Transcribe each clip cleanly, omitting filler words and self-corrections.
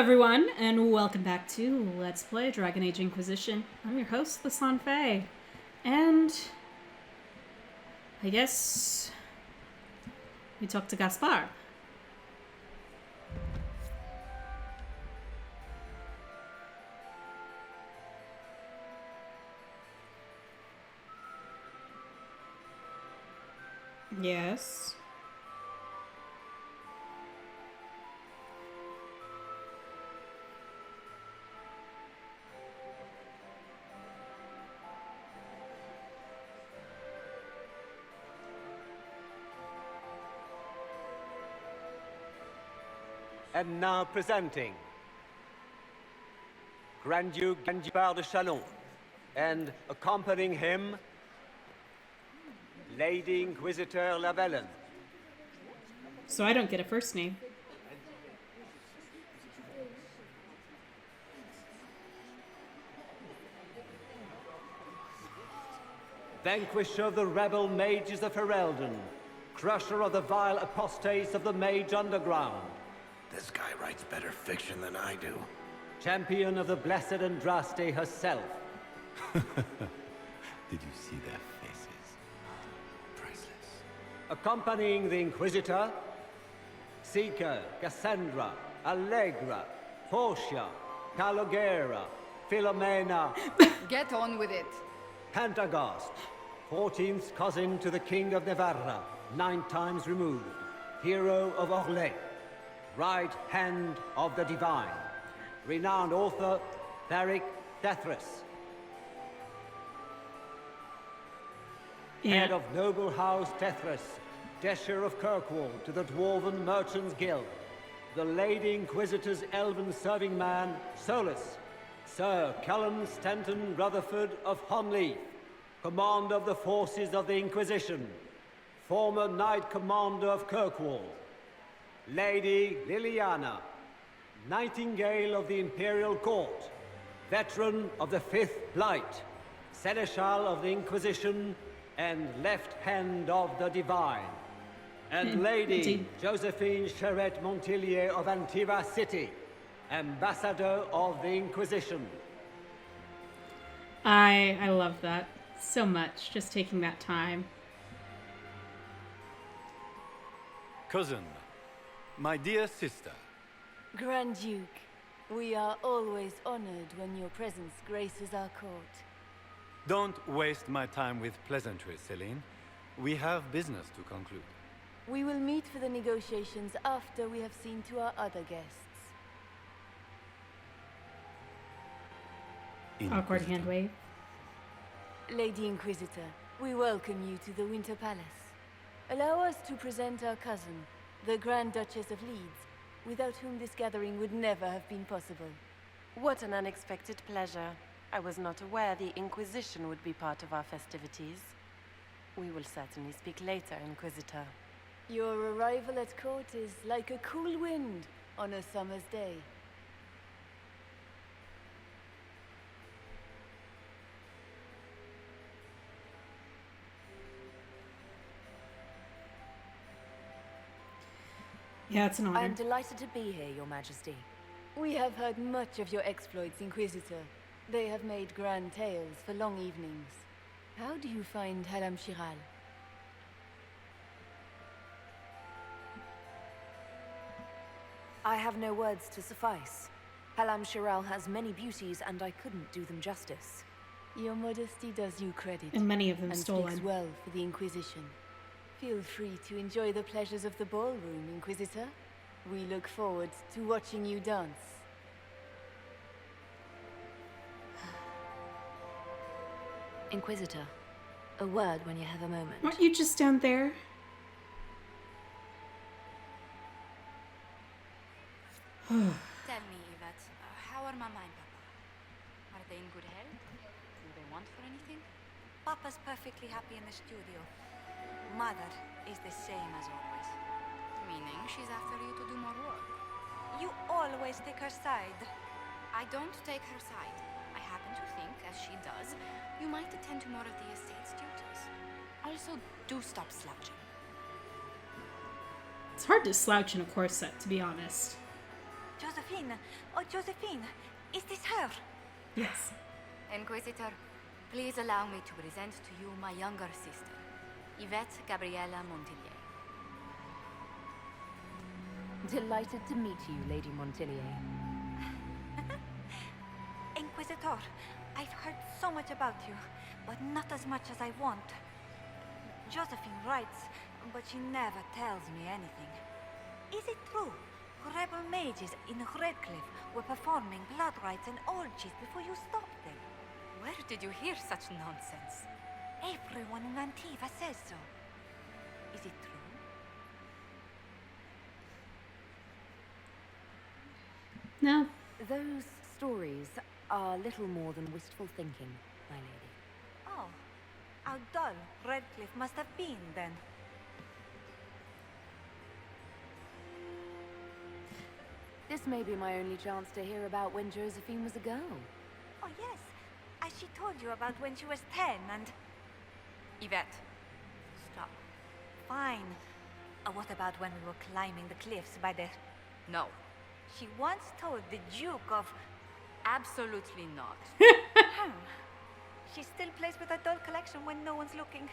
everyone, and welcome back to Let's Play Dragon Age Inquisition. I'm your host, the Sanfei, and I guess we talk to Gaspar. Yes. And now presenting Grand Duke Gaspar de Chalon, and accompanying him, Lady Inquisitor Lavellen. So I don't get a first name. Vanquisher of the rebel mages of Ferelden, crusher of the vile apostates of the Mage Underground, This guy writes better fiction than I do. champion of the Blessed Andraste herself. Did you see their faces? Priceless. Accompanying the Inquisitor, Seeker, Cassandra, Allegra, Portia, Calogera, Philomena, Get on with it. Pantagast, 14th cousin to the King of Navarra, 9 times removed, hero of Orlais, right hand of the divine, renowned author Tharic Thethras, head of noble house Thethras, Desher of Kirkwall to the Dwarven Merchants Guild, the Lady Inquisitor's elven serving man Solus, Sir Callum Stanton Rutherford of Honleaf, commander of the forces of the Inquisition, former Knight Commander of Kirkwall, Lady Liliana, Nightingale of the Imperial Court, veteran of the Fifth Blight, Seneschal of the Inquisition, and left hand of the Divine, and Lady Josephine Charette Montilier of Antiva City, Ambassador of the Inquisition. I love that so much, just taking that time. Cousin, my dear sister, Grand Duke, we are always honored when your presence graces our court. don't waste my time with pleasantries, Celine. We have business to conclude. We will meet for the negotiations after we have seen to our other guests. Awkward hand wave. Lady Inquisitor, we welcome you to the Winter Palace. Allow us to present our cousin, the Grand Duchess of Leeds, without whom this gathering would never have been possible. What an unexpected pleasure. I was not aware the Inquisition would be part of our festivities. We will certainly speak later, Inquisitor. Your arrival at court is like a cool wind on a summer's day. Yeah, it's an honor. I am delighted to be here, Your Majesty. We have heard much of your exploits, Inquisitor. They have made grand tales for long evenings. How do you find Halam Shiral? I have no words to suffice. Halam Shiral has many beauties, and I couldn't do them justice. Your modesty does you credit. And many of them and stolen. speaks well for the Inquisition. Feel free to enjoy the pleasures of the ballroom, Inquisitor. We look forward to watching you dance. Inquisitor, a word when you have a moment. Aren't you just down there? Tell me, Yvette, how are Mama and Papa? Are they in good health? Do they want for anything? Papa's perfectly happy in the studio. Mother is the same as always. Meaning she's after you to do more work. You always take her side. I don't take her side. I happen to think, as she does, you might attend to more of the estate's duties. Also, do stop slouching. It's hard to slouch in a corset, to be honest. Josephine! Oh, Josephine! Is this her? Yes. Inquisitor, please allow me to present to you my younger sister, Yvette Gabriella Montillier. Delighted to meet you, Lady Montillier. Inquisitor, I've heard so much about you, but not as much as I want. Josephine writes, but she never tells me anything. Is it true? Rebel mages in Redcliffe were performing blood rites and orgies before you stopped them. Where did you hear such nonsense? Everyone in Antiva says so. Is it true? No. Those stories are little more than wistful thinking, my lady. Oh, how dull Redcliffe must have been then. This may be my only chance to hear about when Josephine was a girl. Oh yes, as she told you about when she was 10 and... Yvette, stop. Fine. What about when we were climbing the cliffs by the... No. She once told the Duke of... Absolutely not. Hmm. She still plays with her doll collection when no one's looking.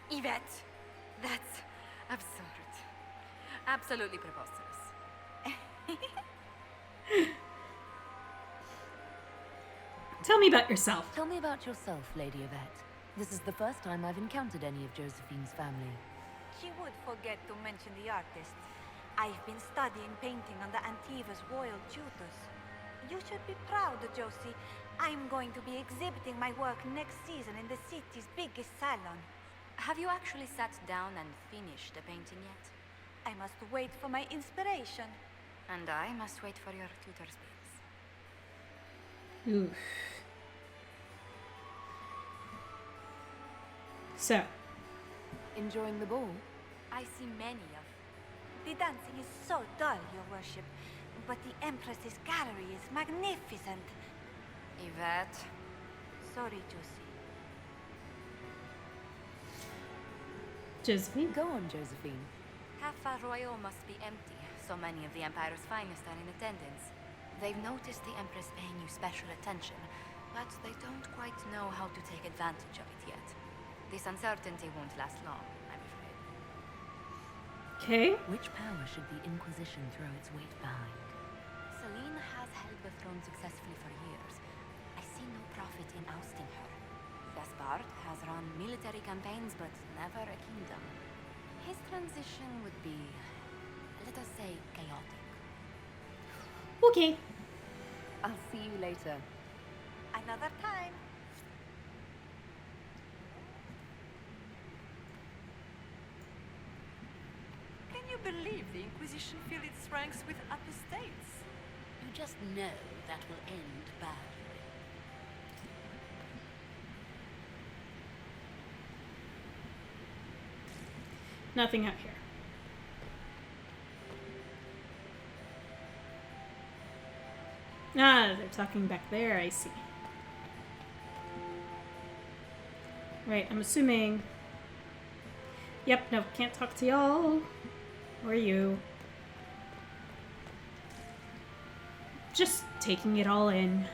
Yvette, that's absurd. Absolutely preposterous. Tell me about yourself. Tell me about yourself, Lady Yvette. This is the first time I've encountered any of Josephine's family. She would forget to mention the artists. I've been studying painting under Antiva's royal tutors. You should be proud, Josie. I'm going to be exhibiting my work next season in the city's biggest salon. Have you actually sat down and finished the painting yet? I must wait for my inspiration. And I must wait for your tutor's bills. Oof. So, Enjoying the ball? I see many of... The dancing is so dull, your worship. But the Empress's gallery is magnificent. Yvette. Sorry, Josie. Josephine? Go on, Josephine. Half Royal must be empty. So many of the Empire's finest are in attendance. They've noticed the Empress paying you special attention, but they don't quite know how to take advantage of it yet. This uncertainty won't last long, I'm afraid. Okay. Which power should the Inquisition throw its weight behind? Celine has held the throne successfully for years. I see no profit in ousting her. Gaspard has run military campaigns, but never a kingdom. His transition would be, let us say, chaotic. Okay. I'll see you later. Another time. Can you believe the Inquisition filled its ranks with apostates? You just know that will end badly. Nothing out here. Ah, they're talking back there, I see. Right, I'm assuming... Yep, no, can't talk to y'all. Or you. Just taking it all in.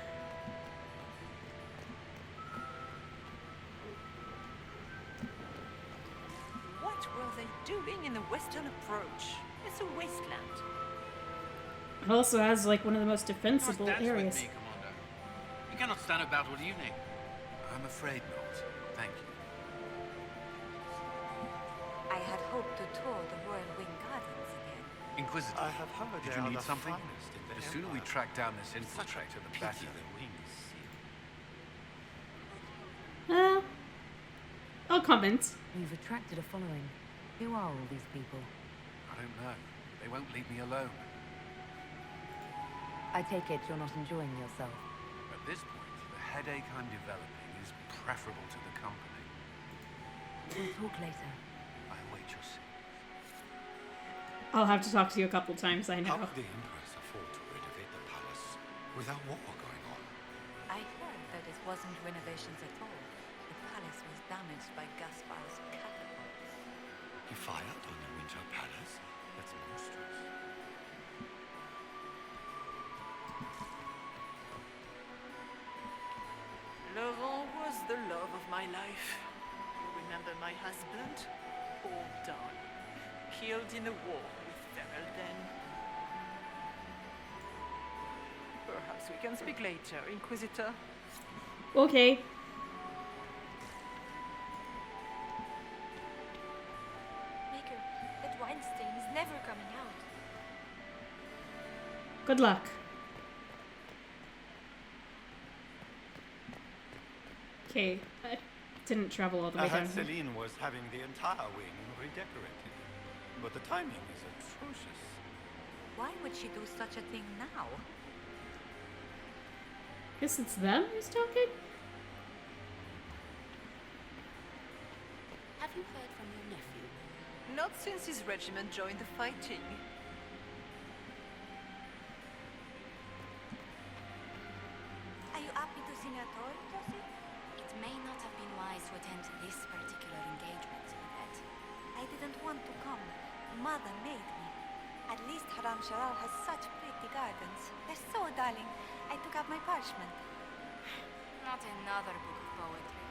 What were they doing in the western approach? It's a wasteland. It also has like one of the most defensible Dance areas. with me, Commander. You cannot stand about all evening. I'm afraid not. Thank you. I had hoped to tour the Royal Wing Gardens again. Inquisitor, I have heard did they you are need the something? finest in the The sooner we Empire. track down this Such a infiltrator, the pity better. the wings seal. I'll comment. You've attracted a following. Who are all these people? I don't know. They won't leave me alone. I take it you're not enjoying yourself. At this point, the headache I'm developing is preferable to the company. We'll talk later. I await your signal. I'll have to talk to you a couple times, I How know. could the Empress afford to renovate the palace without war going on? I heard that it wasn't renovations at all. The palace was damaged by Gaspard's catapults. He fired on the Winter Palace? That's monstrous. my life. You remember my husband? All done. Killed in a war with Ferelden. Perhaps we can speak later, Inquisitor. Okay. Maker, that wine stain is never coming out. Good luck. Okay, I didn't travel all the I way heard down here. Celine was having the entire wing redecorated, but the timing is atrocious. Why would she do such a thing now? Guess it's them who's talking? Have you heard from your nephew? Not since his regiment joined the fighting. Are you happy to see Nator, Josie? It may not have been wise to attend this particular engagement, Yvette. I didn't want to come. Mother made me. At least Haram Sharal has such pretty gardens. They're so darling. I took out my parchment. Not another book of poetry.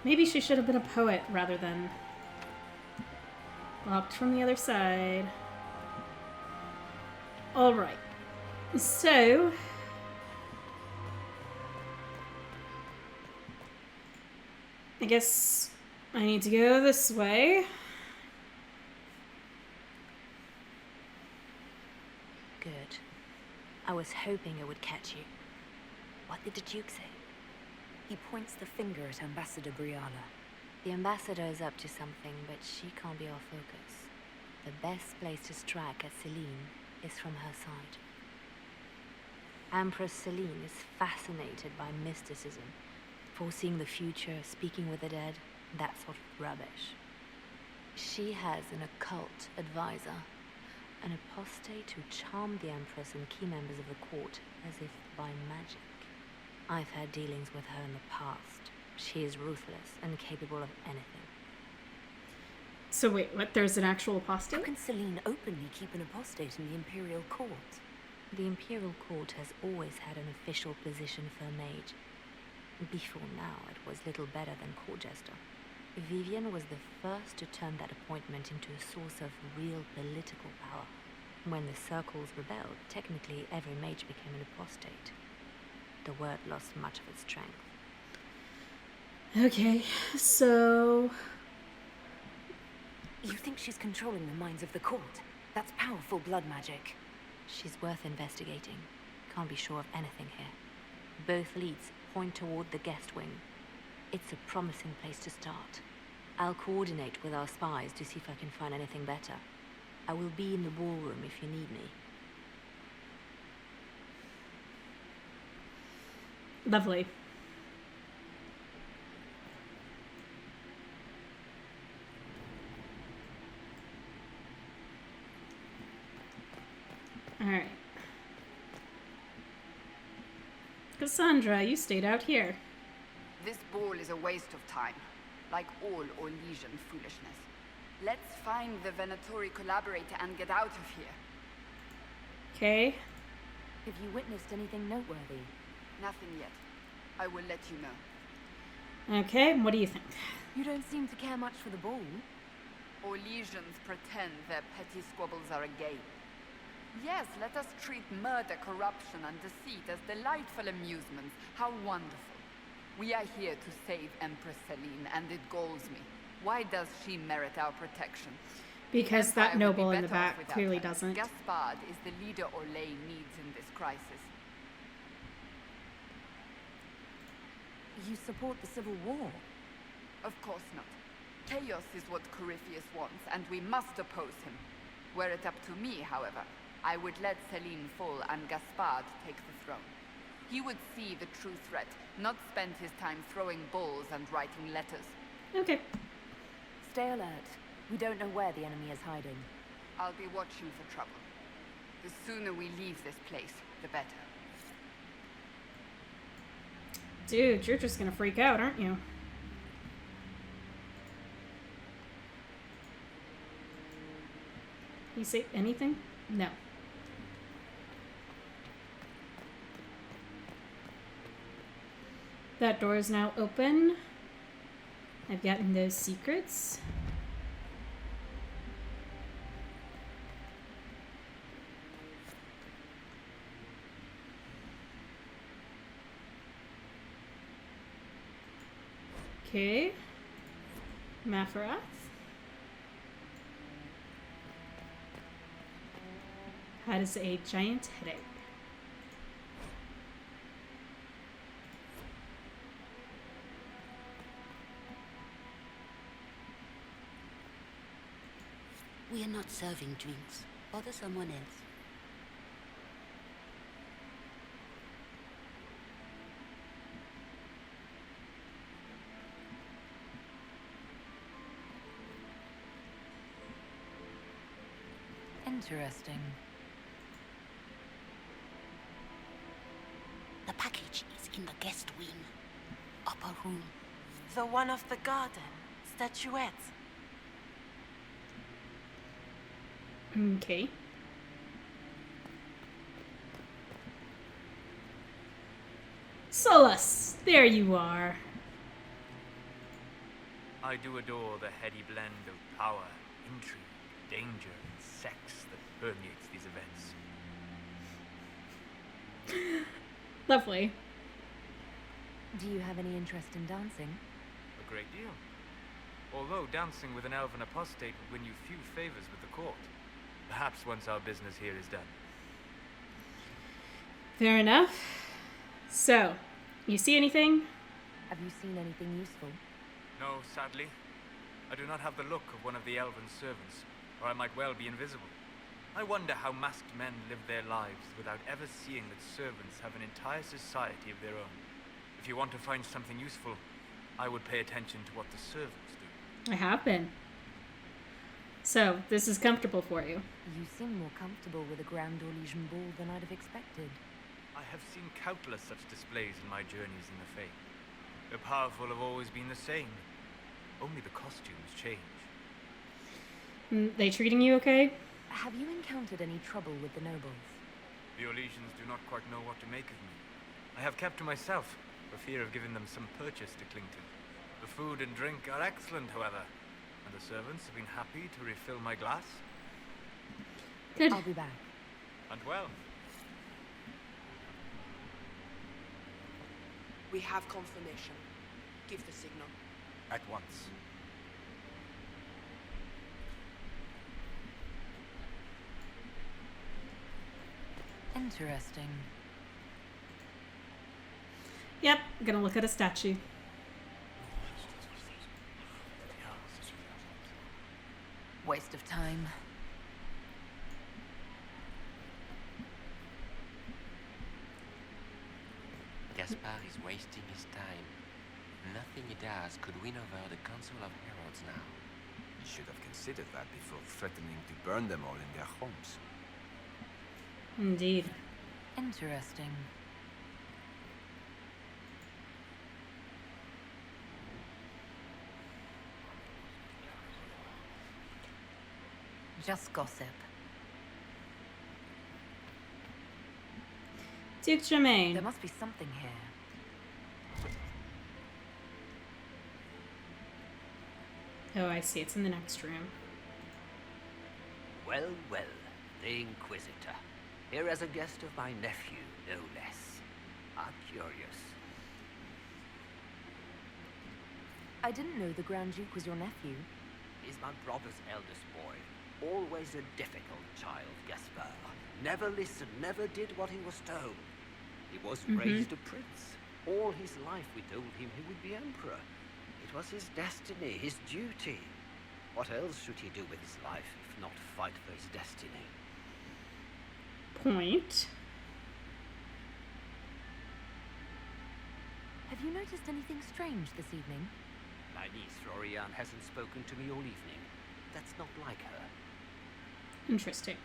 Maybe she should have been a poet rather than locked from the other side. Alright. So... I guess I need to go this way. Good. I was hoping it would catch you. What did the Duke say? He points the finger at Ambassador Brianna. The ambassador is up to something, but she can't be our focus. The best place to strike at Celine is from her side. Empress Celine is fascinated by mysticism, foreseeing the future, speaking with the dead, that sort of rubbish. She has an occult advisor, an apostate who charmed the Empress and key members of the court as if by magic. I've had dealings with her in the past. She is ruthless and capable of anything. So wait, what? There's an actual How apostate? can Celine openly keep an apostate in the Imperial Court? The Imperial Court has always had an official position for a mage. Before now, it was little better than court jester. Vivian was the first to turn that appointment into a source of real political power. When the circles rebelled, technically every mage became an apostate. The word lost much of its strength. Okay, so... You think she's controlling the minds of the court? That's powerful blood magic. She's worth investigating. Can't be sure of anything here. Both leads point toward the guest wing. It's a promising place to start. I'll coordinate with our spies to see if I can find anything better. I will be in the ballroom if you need me. Lovely. Alright. Cassandra, you stayed out here. This ball is a waste of time, like all Orlesian foolishness. Let's find the Venatori collaborator and get out of here. Okay. Have you witnessed anything noteworthy? Nothing yet. I will let you know. Okay, what do you think? You don't seem to care much for the ball. Orlesians pretend their petty squabbles are a game. Yes, let us treat murder, corruption, and deceit as delightful amusements. How wonderful. We are here to save Empress Celine, and it galls me. Why does she merit our protection? Because that Empire would be noble in the better off back without clearly her. doesn't. Gaspard is the leader Orlais needs in this crisis. You support the Civil War? Of course not. Chaos is what Corypheus wants, and we must oppose him. Were it up to me, however, I would let Celine fall and Gaspard take the throne. He would see the true threat, not spend his time throwing balls and writing letters. Okay. Stay alert. We don't know where the enemy is hiding. I'll be watching for trouble. The sooner we leave this place, the better. Dude, you're just gonna freak out, aren't you? You say anything? No. That door is now open. I've gotten those secrets. Okay. Mafarath. Has a giant headache. We are not serving drinks. Bother someone else. Interesting. The package is in the guest wing. Upper room. The one of the garden. Statuettes. Okay. Solus, there you are. I do adore the heady blend of power, intrigue, danger, and sex that permeates these events. Lovely. Do you have any interest in dancing? A great deal. Although dancing with an elven apostate would win you few favors with the court. Perhaps once our business here is done. Fair enough. So, you see anything? Have you seen anything useful? No, sadly. I do not have the look of one of the elven servants, or I might well be invisible. I wonder how masked men live their lives without ever seeing that servants have an entire society of their own. If you want to find something useful, I would pay attention to what the servants do. I have been. So, this is comfortable for you. You seem more comfortable with a Grand Orlesian ball than I'd have expected. I have seen countless such displays in my journeys in the Fae. The powerful have always been the same. Only the costumes change. They treating you okay? Have you encountered any trouble with the nobles? The Orlesians do not quite know what to make of me. I have kept to myself, for fear of giving them some purchase to cling to. The food and drink are excellent, however, and the servants have been happy to refill my glass. Good. I'll be back. And well. We have confirmation. Give the signal. At once. Interesting. Yep, gonna look at a statue. Waste of time. Gaspar is wasting his time. Nothing he does could win over the Council of Heralds now. You should have considered that before threatening to burn them all in their homes. Indeed. Interesting. Just gossip. Duke Germain. There must be something here. Oh, I see. It's in the next room. Well, well, the Inquisitor. Here as a guest of my nephew, no less. How curious. I didn't know the Grand Duke was your nephew. He's my brother's eldest boy. Always a difficult child, Gaspar. Never listened, never did what he was told. He was raised a prince. All his life we told him he would be emperor. It was his destiny, his duty. What else should he do with his life if not fight for his destiny? Point. Have you noticed anything strange this evening? My niece Florian hasn't spoken to me all evening. That's not like her. Interesting.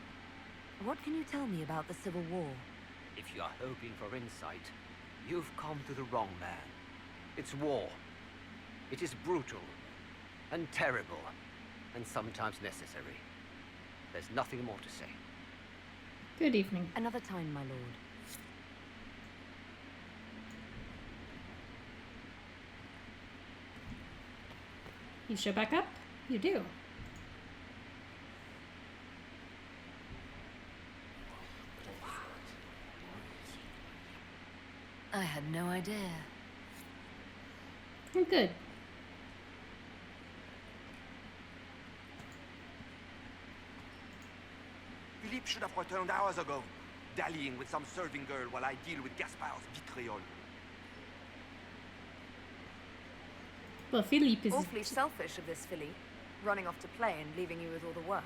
What can you tell me about the Civil War? If you are hoping for insight, you've come to the wrong man. It's war. It is brutal, and terrible, and sometimes necessary. There's nothing more to say. Good evening. Another time, my lord. You show back up? You do. I had no idea. You're good. Philippe should have returned hours ago, dallying with some serving girl while I deal with Gaspard's betrayal. Well, Philippe is... Awfully selfish of this filly, running off to play and leaving you with all the work.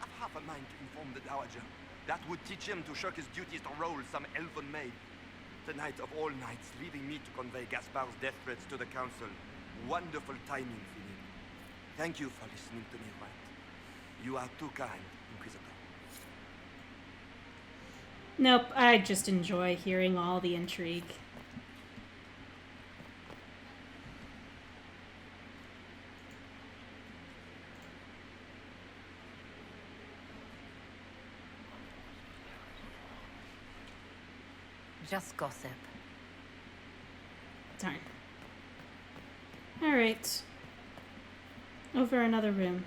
I've half a mind to inform the Dowager. That would teach him to shirk his duties to roll some elven maid. Tonight of all nights, leaving me to convey Gaspard's death threats to the Council. Wonderful timing, Philippe. Thank you for listening to me, White. You are too kind, Inquisitor. Nope, I just enjoy hearing all the intrigue. Just gossip. Darn. Alright. Over another room.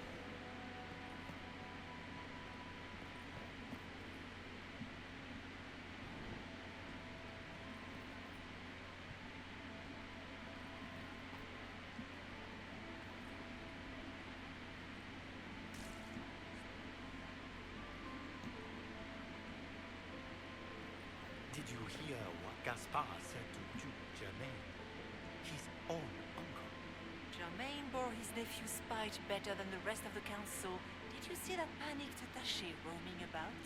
Did you hear what Gaspard said to Duke Germain? His own uncle. Germain bore his nephew's spite better than the rest of the council. Did you see that panicked attaché roaming about?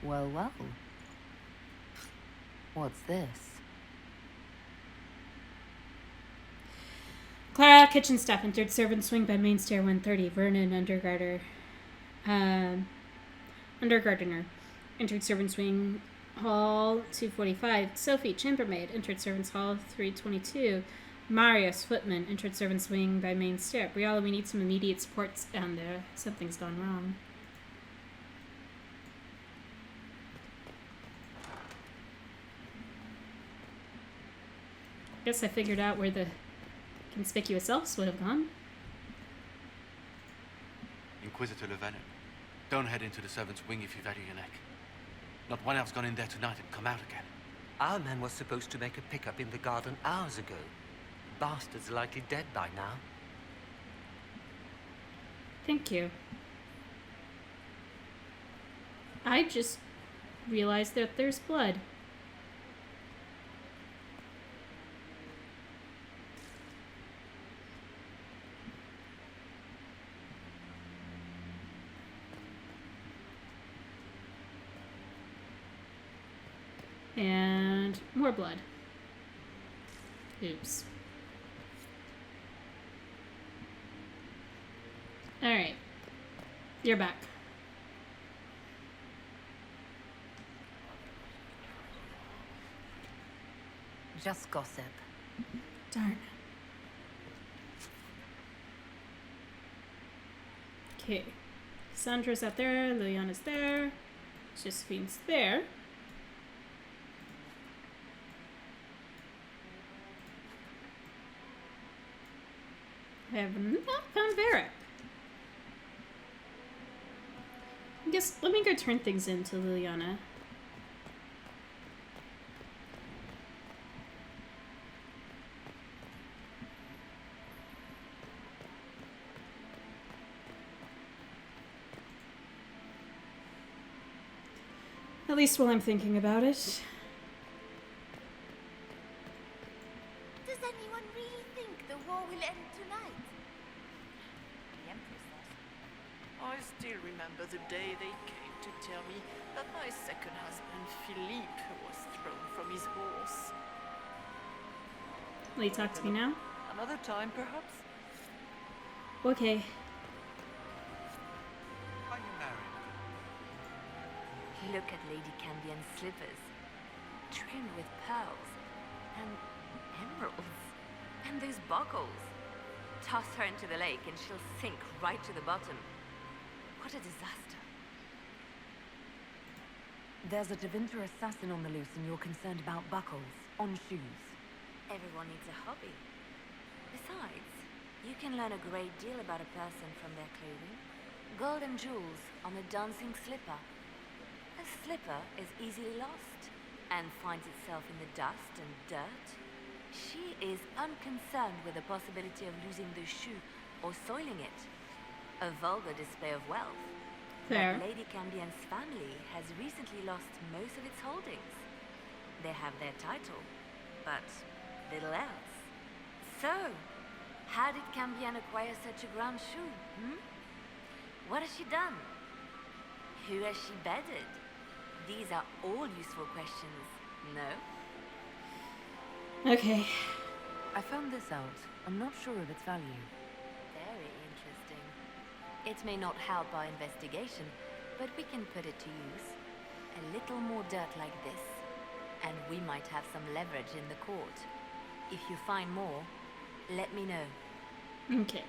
Well, well. What's this? Clara, kitchen staff, entered servants' wing by main stair 130. Vernon, undergardener, entered servants' wing hall 245. Sophie, chambermaid, entered servants' hall 322. Marius, footman, entered servants' wing by main stair. Briala, we need some immediate supports down there. Something's gone wrong. Guess I figured out where the conspicuous elves would have gone. Inquisitor Llewellyn, don't head into the servants' wing if you value your neck. Not one elf's gone in there tonight and come out again. Our man was supposed to make a pickup in the garden hours ago. Bastard's likely dead by now. Thank you. I just realized that there's blood. And more blood. Oops. Alright. You're back. Just gossip. Darn. Okay. Sandra's out there. Liliana's there. Josephine's there. I have not found Varric. I guess let me go turn things into Liliana. At least while I'm thinking about it. Does anyone really think the war will end tonight? The Empress does. I still remember the day they came to tell me that my second husband, Philippe, was thrown from his horse. Will you talk to me now? Another time, perhaps? Okay. Are you married? He Look at Lady Cambian's slippers, trimmed with pearls and emeralds, and those buckles. Toss her into the lake and she'll sink right to the bottom. What a disaster. There's a Tevinter assassin on the loose and you're concerned about buckles on shoes. Everyone needs a hobby. Besides, you can learn a great deal about a person from their clothing. Gold and jewels on a dancing slipper. A slipper is easily lost and finds itself in the dust and dirt. She is unconcerned with the possibility of losing the shoe or soiling it. A vulgar display of wealth. Fair. But Lady Cambian's family has recently lost most of its holdings. They have their title, but little else. So, how did Cambian acquire such a grand shoe, What has she done? Who has she bedded? These are all useful questions, no? Okay. I found this out. I'm not sure of its value. Very interesting. It may not help our investigation, but we can put it to use. A little more dirt like this, and we might have some leverage in the court. If you find more, let me know. Okay.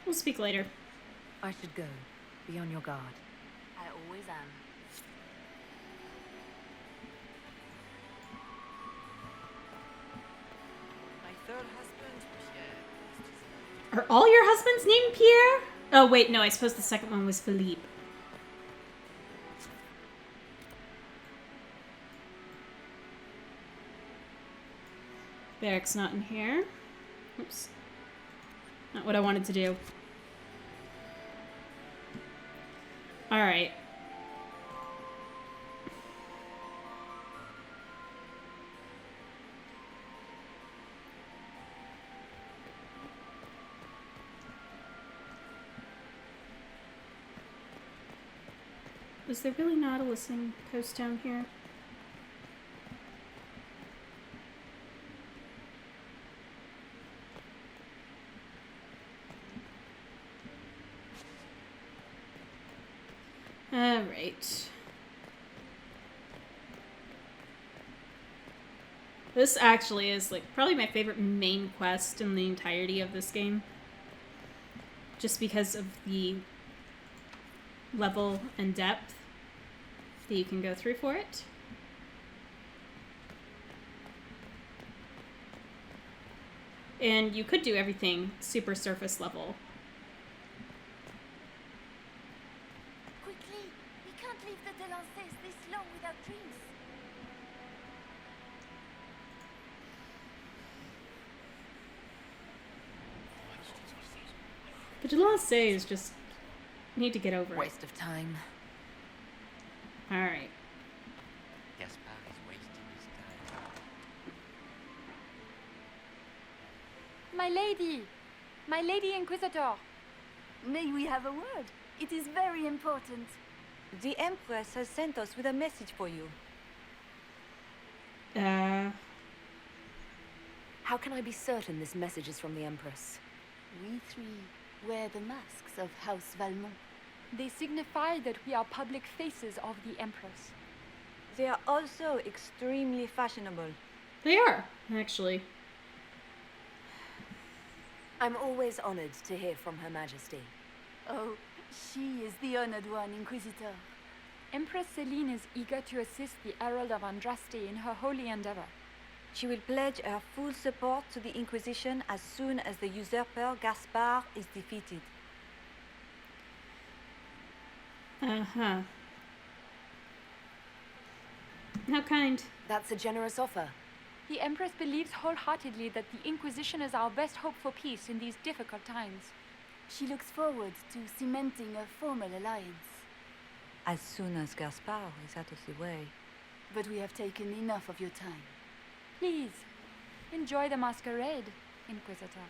We'll speak later. I should go. Be on your guard. I always am. My third husband, Pierre. Are all your husbands named Pierre? Oh, wait, no, I suppose the second one was Philippe. Barrack's not in here. Oops. Not what I wanted to do. Alright. Is there really not a listening post down here? Alright. This actually is like probably my favorite main quest in the entirety of this game. Just because of the level and depth that you can go through for it. And you could do everything super surface level. Quickly! We can't leave the Delancés this long without drinks. The Delancé is just need to get over Waste of time. it. Alright. Gaspar is wasting his time. My lady Inquisitor! May we have a word? It is very important. The Empress has sent us with a message for you. How can I be certain this message is from the Empress? We three wear the masks of House Valmont. They signify that we are public faces of the Empress. They are also extremely fashionable. They are, actually. I'm always honored to hear from Her Majesty. Oh, she is the honored one, Inquisitor. Empress Celine is eager to assist the Herald of Andraste in her holy endeavor. She will pledge her full support to the Inquisition as soon as the usurper Gaspar is defeated. Uh-huh. How kind. That's a generous offer. The Empress believes wholeheartedly that the Inquisition is our best hope for peace in these difficult times. She looks forward to cementing a formal alliance. As soon as Gaspar is out of the way. But we have taken enough of your time. Please, enjoy the masquerade, Inquisitor.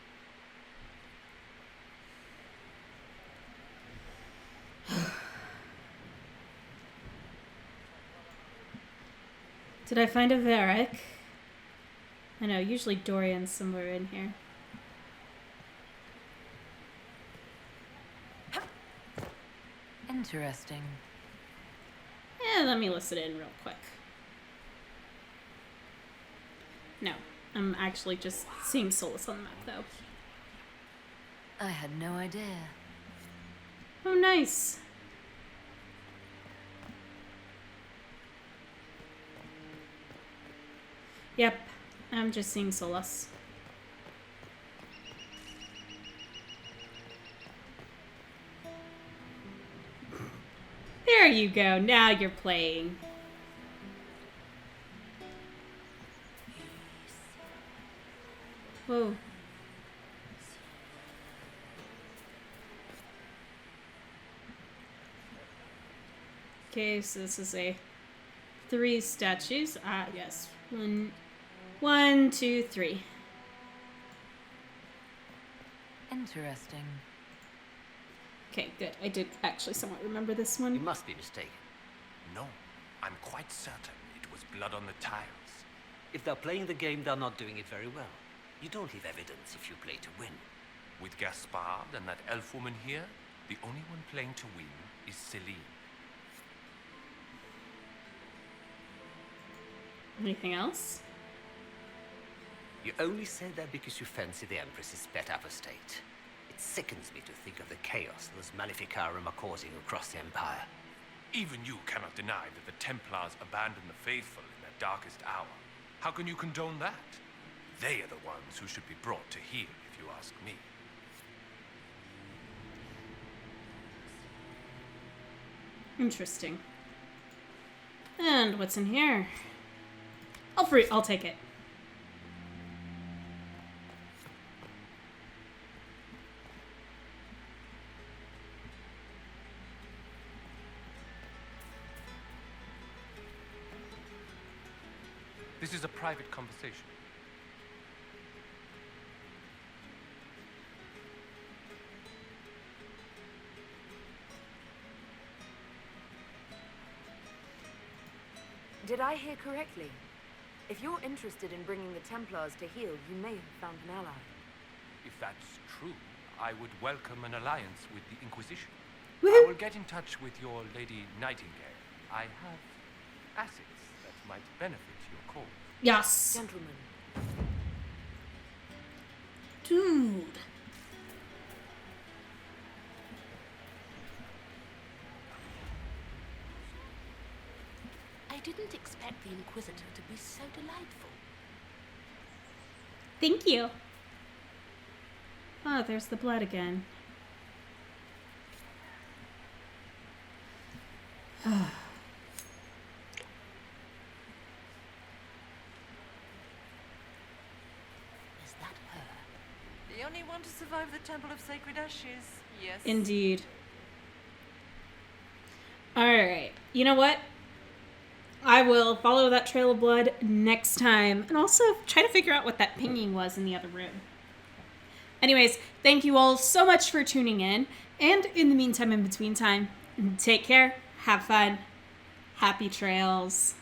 Did I find a Varric? I know, usually Dorian's somewhere in here. Interesting. Yeah, let me list it in real quick. No, I'm actually just seeing Solus on the map, though. I had no idea. Oh, nice. Yep, I'm just seeing Solus. There you go, now you're playing. Whoa. Okay, so this is a 3 statues. Ah, yes. One, 2, 3. Interesting. Okay, good. I did actually somewhat remember this one. You must be mistaken. No, I'm quite certain it was blood on the tiles. If they're playing the game, they're not doing it very well. You don't leave evidence if you play to win. With Gaspard and that elf woman here, the only one playing to win is Celine. Anything else? You only say that because you fancy the Empress's pet apostate. It sickens me to think of the chaos those Maleficarum are causing across the Empire. Even you cannot deny that the Templars abandoned the faithful in their darkest hour. How can you condone that? They are the ones who should be brought to heel, if you ask me. Interesting. And what's in here? I'll take it. This is a private conversation. Did I hear correctly? If you're interested in bringing the Templars to heel, you may have found an ally. If that's true, I would welcome an alliance with the Inquisition. Woo-hoo. I will get in touch with your Lady Nightingale. I have assets that might benefit your cause. Yes. Gentlemen. Dude. I didn't expect the Inquisitor to be so delightful. Thank you. Oh, there's the blood again. Is that her? The only one to survive the Temple of Sacred Ashes. Yes. Indeed. Alright. You know what? I will follow that trail of blood next time and also try to figure out what that pinging was in the other room. Anyways, thank you all so much for tuning in. And in the meantime, in between time, take care, have fun, happy trails.